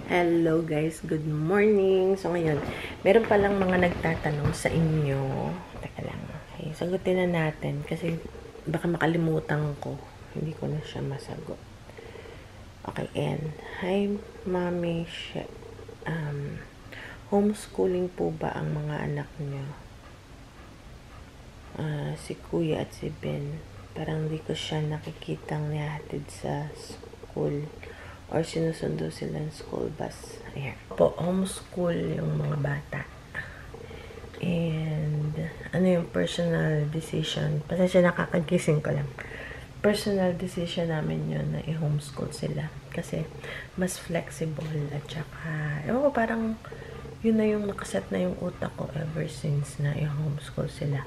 Hello guys, good morning. So ngayon, meron palang mga nagtatanong sa inyo. Teka lang. Okay, sagutin na natin kasi baka makalimutan ko. Hindi ko na siya masagot. Okay, and hi Mami. Homeschooling po ba ang mga anak niyo? Si Kuya at si Ben. Parang di ko siya nakikitang nihatid sa school or sinusundo sila ng school bus. Ayan. Po, homeschool yung mga bata. And, ano yung personal decision? Pasensya nakakagising ko lang. Personal decision namin yun na i-homeschool sila. Kasi, mas flexible at saka, ewan ko parang, yun na yung nakaset na yung utak ko ever since na i-homeschool sila.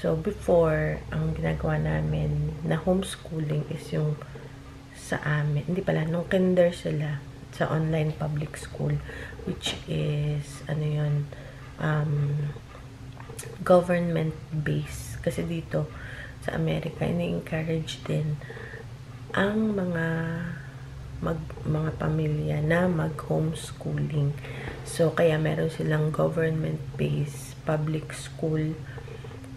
So, before, ang ginagawa namin na homeschooling is yung sa amin, hindi pala, nung kinder sila sa online public school, which is, ano yun, government based. Kasi dito, sa Amerika, ini-encourage din ang mga pamilya na mag-homeschooling. So, kaya meron silang government-based public school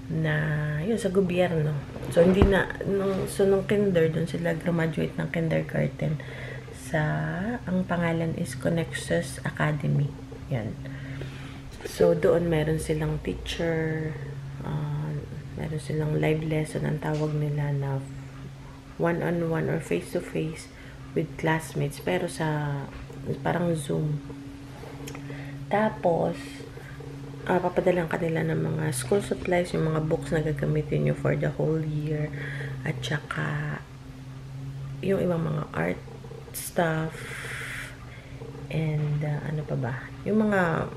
na yun sa gobyerno. So hindi na nung kinder doon sila graduate ng kindergarten sa ang pangalan is Connexus Academy. Yan. So doon meron silang teacher, meron silang live lesson ang tawag nila na one-on-one or face-to-face with classmates pero sa parang Zoom. Tapos papadalang kanila ng mga school supplies, yung mga books na gagamitin nyo for the whole year, at saka yung ibang mga art stuff, and ano pa ba, yung mga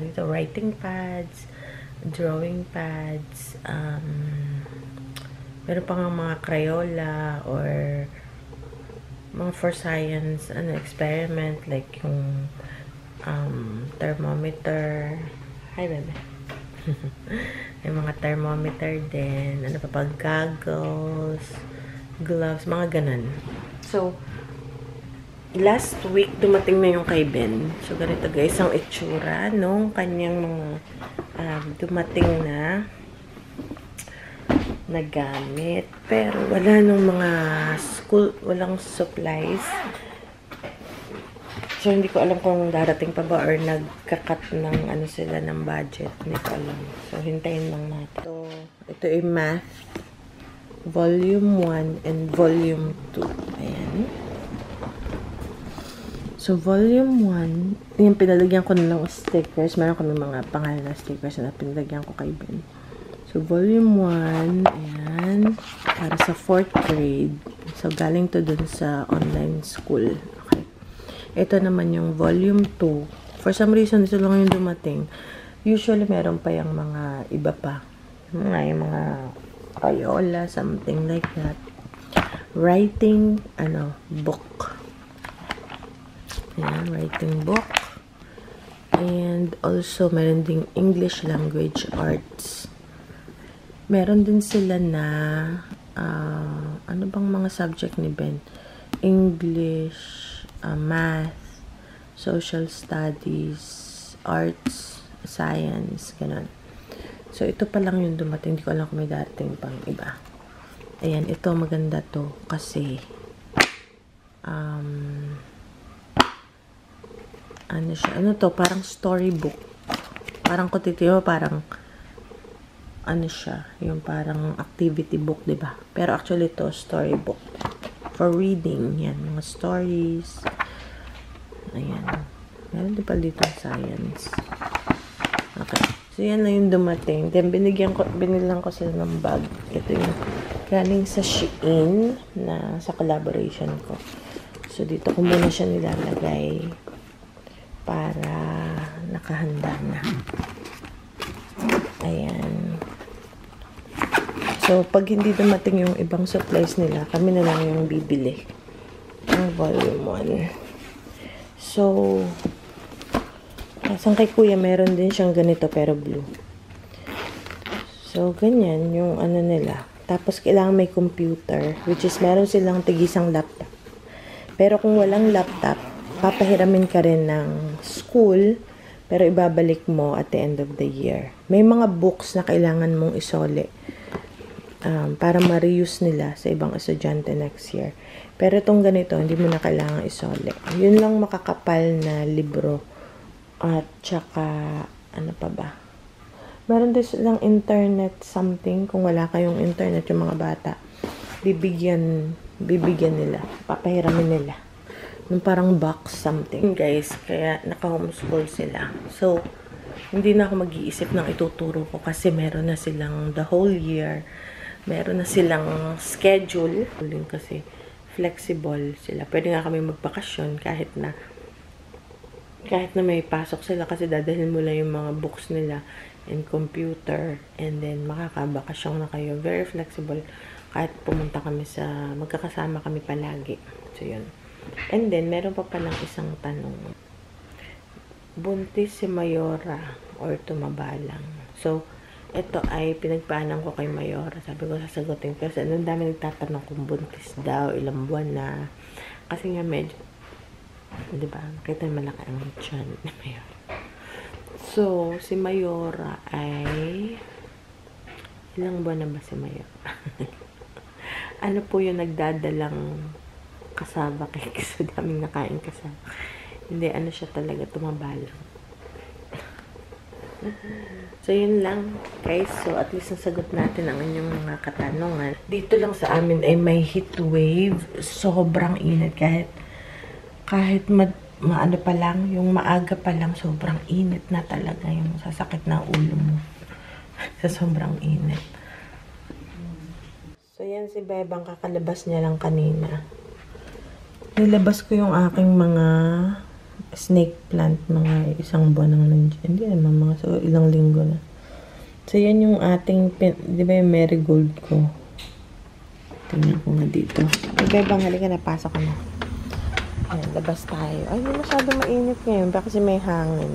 dito, writing pads, drawing pads, meron pa nga mga Crayola or mga for science experiment like yung thermometer. Hi, bebe. May mga thermometer din. Ano pa pag goggles, gloves, mga ganun. So, last week, dumating na yung kay Ben. So, ganito guys, ang itsura nung kanyang mga dumating na gamit. Pero, wala nung mga school, walang supplies. So, hindi ko alam kung darating pa ba or nagkakat ng ano sila ng budget. Hindi ko alam. So, hintayin lang natin. So, ito ay Math Volume 1 and Volume 2. Ayan. So, Volume 1, yung pinalagyan ko na ng stickers. Meron kami mga pangalan na stickers na pinalagyan ko kay Ben. So, Volume 1, ayan, para sa 4th grade. So, galing to dun sa online school. Ito naman yung volume 2. For some reason, ito lang yung dumating. Usually, meron pa yung mga iba pa. Yung mga Crayola, something like that. Writing, book. Ayan, writing book. And also, meron ding English language arts. Meron din sila na, ano bang mga subject ni Ben? English, math, social studies, arts, science, ganun. So, ito pa lang yung dumating. Hindi ko alam kung may darating pang iba. Ayan, ito maganda to kasi ano siya? Ano to? Parang storybook. Parang kung titiyo, parang ano siya? Yung parang activity book, diba? Pero actually to storybook. For reading, yan, mga stories. Ayan. Meron din pala dito science. Okay. So, yan na yung dumating. Then, binilang ko sila ng bag. Ito yung galing sa Shein na sa collaboration ko. So, dito ko muna siya nilalagay para nakahanda na. Ayan. So, pag hindi dumating yung ibang supplies nila, kami na lang yung bibili. Ang volume 1. So, kasang kay kuya, meron din siyang ganito pero blue. So, ganyan yung ano nila. Tapos, kailangan may computer, which is meron silang tigisang laptop. Pero kung walang laptop, papahiramin ka rin ng school, pero ibabalik mo at the end of the year. May mga books na kailangan mong isole para ma-reuse nila sa ibang estudyante next year. Pero itong ganito, hindi mo na kailangan isole. Yun lang makakapal na libro. At saka, ano pa ba? Meron din silang internet something. Kung wala kayong internet, yung mga bata, bibigyan nila. Papahiramin nila. Yung parang box something. Guys, kaya naka-homeschool sila. So, hindi na ako mag-iisip ng ituturo ko kasi meron na silang the whole year. Meron na silang schedule. Kasi flexible sila. Pwede nga kami magbakasyon kahit na may pasok sila kasi dadalhin mo lang yung mga books nila and computer and then makakabakasyon na kayo. Very flexible. Kahit pumunta kami magkakasama kami palagi. So, yun. And then, meron pa palang isang tanong. Buntis si Mayora or tumaba lang? So, ito ay pinagpaanan ko kay Mayora. Sabi ko, sasagutin ko. Kasi ang dami nagtatanong kung buntis daw, ilang buwan na. Kasi nga medyo, di ba, nakita malaki ang tiyan ni Mayora. So, si Mayora ay, ilang buwan na ba si Mayora? Ano po yung nagdadalang kasaba cake? So, daming nakain kasaba. Hindi, ano siya talaga, tumaba lang. So, yun lang, guys. So, at least nasagot natin ang inyong mga katanungan. Dito lang sa amin ay may heat wave. Sobrang init. Kahit maano pa lang, yung maaga pa lang, sobrang init na talaga. Yung sasakit na ulo mo. Sa sobrang init. So, yan si Bebang. Kakalabas niya lang kanina. Nilabas ko yung aking mga snake plant, mga isang buwan nang nandiyan. Hindi naman, mga ilang linggo na. So, yan yung ating, di ba yung marigold ko? Tingnan ko nga dito. Ay, Bebang, halika na, pasok ka na. Ayan, labas tayo. Ay, hindi masyado mainit ngayon, baka kasi may hangin.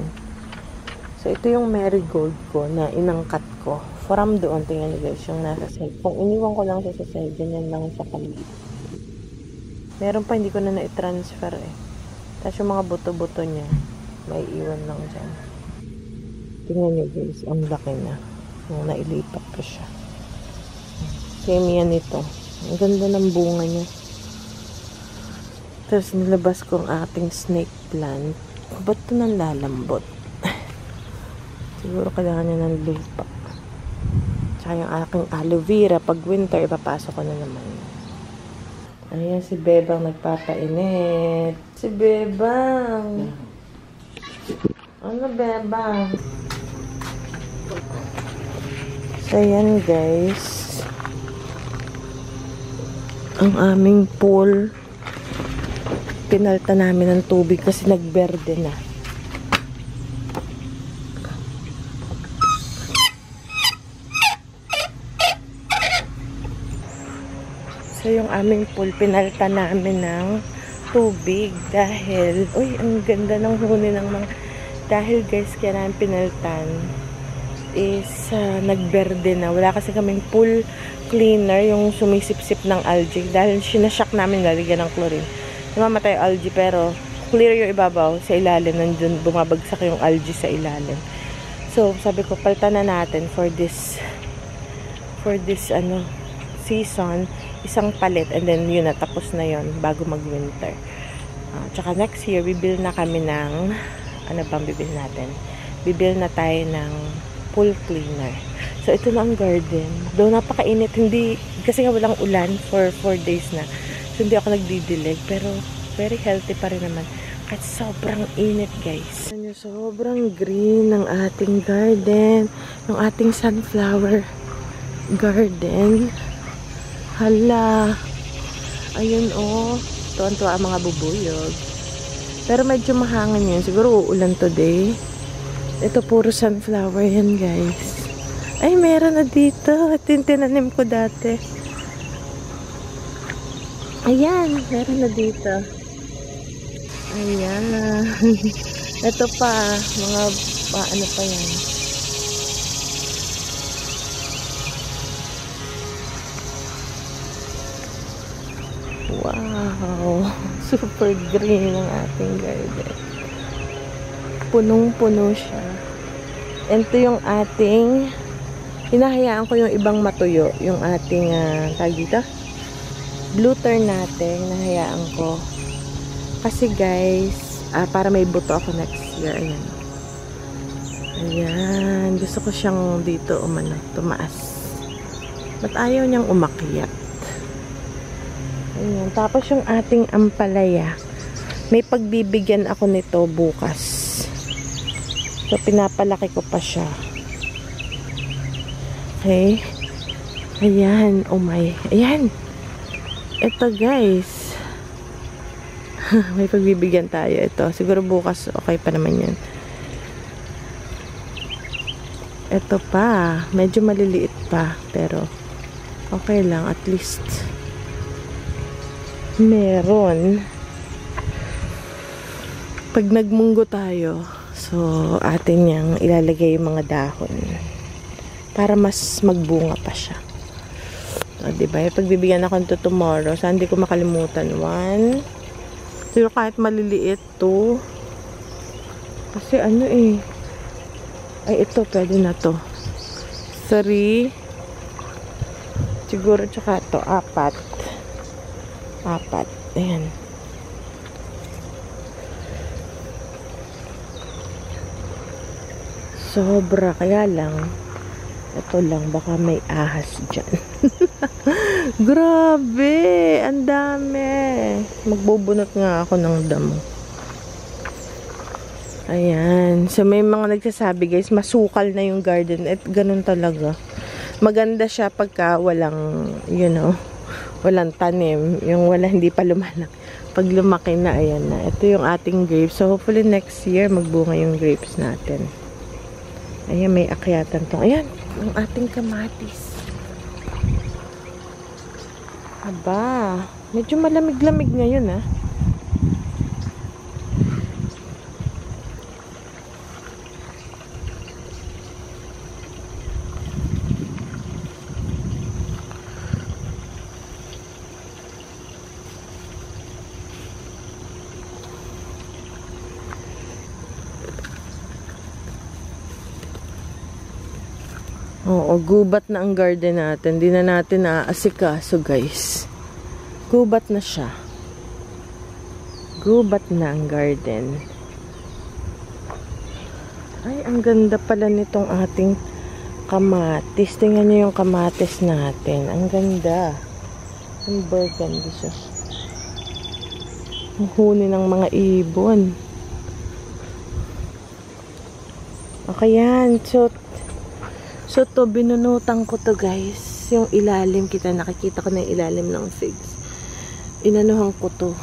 So, ito yung marigold ko na inangkat ko. From doon, tingnan nyo guys, yung nasa side. Kung iniwan ko lang siya sa side, ganyan lang sa kalit. Meron pa, hindi ko na na-transfer eh. Tapos yung mga buto-buto niya, may iwan lang dyan. Tingnan nyo guys, ang laki na. Nung nailipat ko siya. Same yan ito. Ang ganda ng bunga niya. Tapos nilabas ko ang ating snake plant. Ba't ito nang lalambot? Siguro kailangan niya ng lupa. Tsaka yung aking aloe vera, pag winter, ipapasok ko na naman. Ayan, si Bebang nagpapainit. Si Bebang. Ano, Bebang? So, ayan, guys. Ang aming pool. Pinalta namin ng tubig kasi nagberde na. So, yung aming pool, pinalta namin ng tubig dahil, uy, ang ganda ng huni ng mga, dahil guys, kaya namin pinaltan is nagberde na. Wala kasi kaming pool cleaner, yung sumisip-sip ng algae, dahil sinashock namin lalagyan ng chlorine. Namamatay yung algae, pero clear yung ibabaw sa ilalim, nandun bumabagsak yung algae sa ilalim. So, sabi ko, paltan na natin for this season, isang palit, and then yun na, tapos na yun bago mag-winter. Tsaka next year, bibil na kami ng, ano pang bibil natin? Bibil na tayo ng pool cleaner. So, ito na ang garden. Though napakainit, hindi, kasi nga walang ulan for 4 days na. So, hindi ako nagdidilig, pero very healthy pa rin naman. Kahit sobrang init, guys. Sobrang green ng ating garden, ng ating sunflower garden. Hala. Ayun, oh. Tuwan-tuwa ang mga bubuyog. Pero medyo mahangin yun. Siguro uulan today. Ito puro sunflower yan, guys. Ay, meron na dito. Ito yung tinanim ko dati. Ayan, meron na dito. Ayan. Ito pa. Mga, ano pa yan. Wow. Super green ang ating garden. Punong-puno siya. Ito yung ating, hinahayaan ko yung ibang matuyo. Yung ating, tag dito, blue tern natin, hinahayaan ko. Kasi guys, para may buto ako next year. Ayan. Ayan. Gusto ko siyang dito tumaas. Ba't ayaw niyang umakyat? Ayan. Tapos yung ating ampalaya, may pagbibigyan ako nito bukas. So, pinapalaki ko pa siya. Okay. Ayan. Oh my. Ayan. Ito guys. May pagbibigyan tayo. Ito. Siguro bukas okay pa naman yan. Ito pa. Medyo maliliit pa. Pero okay lang. At least meron. Pag nagmunggo tayo, so atin yang ilalagay yung mga dahon para mas magbunga pa siya. So, diba? Pagbibigyan ako nito tomorrow. So, hindi ko makalimutan. 1. Pero kahit maliliit to. Kasi ano eh. Ay, ito. Pwede na to. 3. Siguro tsaka to. 4. Ayan. Sobra. Kaya lang. Ito lang. Baka may ahas dyan. Grabe. Ang dami. Magbubunot nga ako ng damo. Ayan. So, may mga nagsasabi guys, masukal na yung garden. At ganun talaga. Maganda siya pagka walang, walang tanim. Yung hindi pa lumalaki. Pag lumaki na, ayan na. Ito yung ating grapes. So, hopefully next year, magbunga yung grapes natin. Ayan, may akyatan to. Ayan, ang ating kamatis. Aba, medyo malamig-lamig ngayon, ah. Oo, gubat na ang garden natin. Hindi na natin naaasikaso, guys. Gubat na siya. Gubat na ang garden. Ay, ang ganda pala nitong ating kamatis. Tingnan niyo yung kamatis natin. Ang ganda. Ang burgundy siya. Ang huni ng mga ibon. Okay yan. So to, binunutan ko to guys. Yung ilalim, nakikita ko na yung ilalim ng figs. Inanuhan ko to.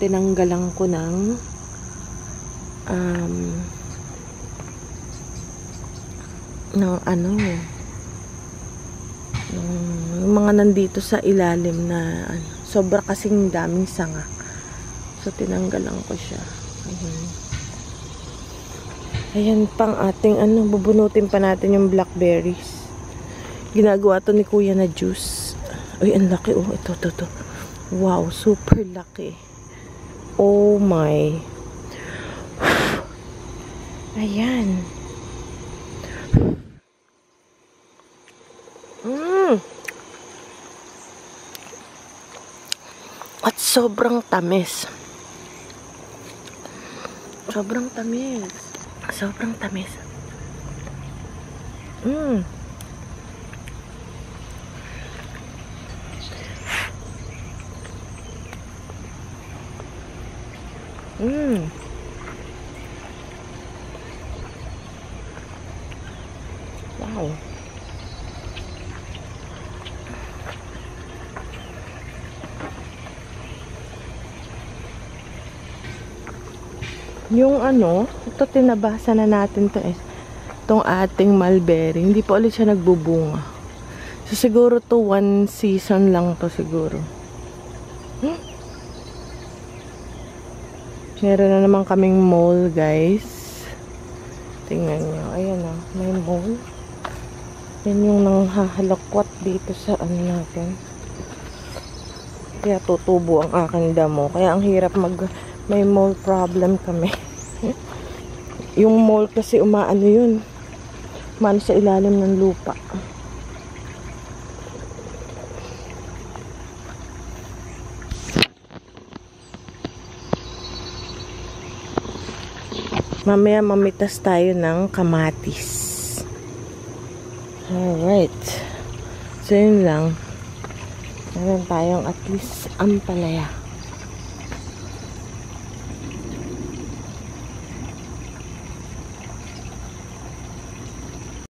Tinanggalan ko ng yung mga nandito sa ilalim na sobra kasing daming sanga. So tinanggalan ko siya. Ayan pang ating bubunutin pa natin yung blackberries. Ginagawa to ni Kuya na juice. Uy, ang laki. Oh, ito. Wow, super laki. Oh my. Ayan. At sobrang tamis. Sobrang tamis. Wow. Yung ito tinabasa na natin to itong ating mulberry, hindi pa ulit siya nagbubunga. So siguro to 1 season lang to siguro. Meron na naman kaming mole guys. Tingnan nyo, ayan may mole. Yan yung nanghahalakwat dito sa natin. Kaya tutubo ang aking damo. Kaya ang hirap may mole problem kami. Yung mole kasi umaano yun. Umaano sa ilalim ng lupa. Mamaya mamitas tayo ng kamatis. Alright. So yun lang. Meron tayong at least ampalaya.